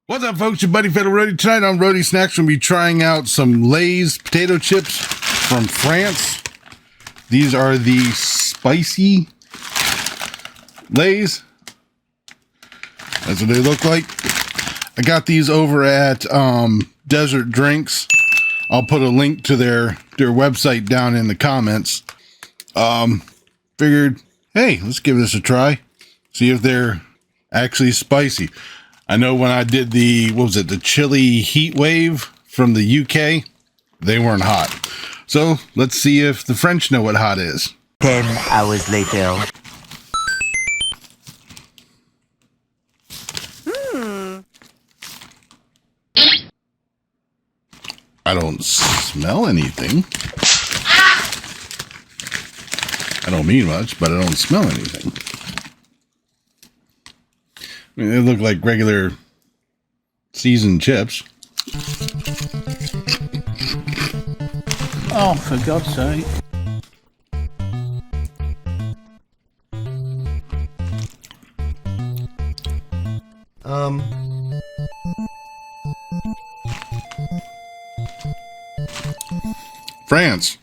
What's up, folks? Your buddy Fatalroadie. Tonight on Roadie Snacks, we'll be trying out some Lay's potato chips from France. These are the spicy Lay's. That's what they look like. I got these over at Desert Drinks. I'll put a link to their website down in the comments. Figured, hey, let's give this a try. See if they're actually spicy. I know when I did the chili heat wave from the UK, they weren't hot. So let's see if the French know what hot is. 10 hours later. I don't smell anything. I don't mean much, but I don't smell anything. I mean, they look like regular seasoned chips. Oh, for God's sake. France.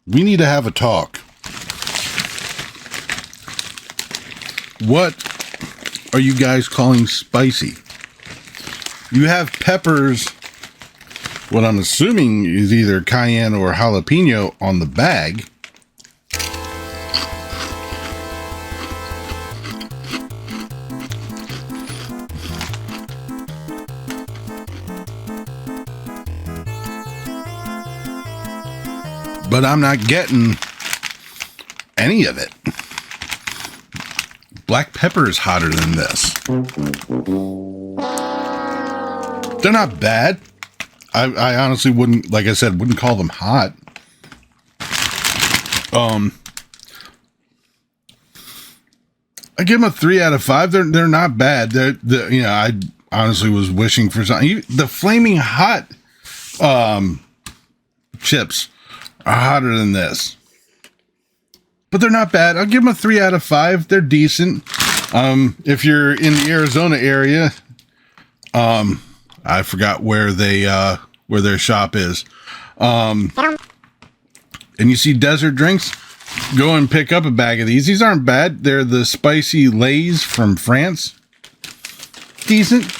We need to have a talk. What are you guys calling spicy? You have peppers, what I'm assuming is either cayenne or jalapeno on the bag. But I'm not getting any of it. Black pepper is hotter than this. They're not bad. I honestly wouldn't, like I said, wouldn't call them hot. I give them a 3 out of 5. They're not bad. I honestly was wishing for something. The flaming hot chips are hotter than this. But they're not bad. I'll give them a 3 out of 5. They're decent. If you're in the Arizona area, I forgot where where their shop is. And you see Desert Drinks, go and pick up a bag of these. These aren't bad. They're the spicy Lay's from France. Decent.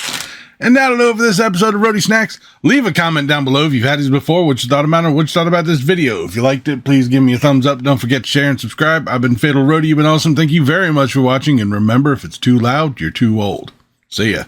And that'll do it for this episode of Roadie Snacks. Leave a comment down below if you've had these before, what you thought about it, or what you thought about this video. If you liked it, please give me a thumbs up. Don't forget to share and subscribe. I've been Fatalroadie. You've been awesome. Thank you very much for watching. And remember, if it's too loud, you're too old. See ya.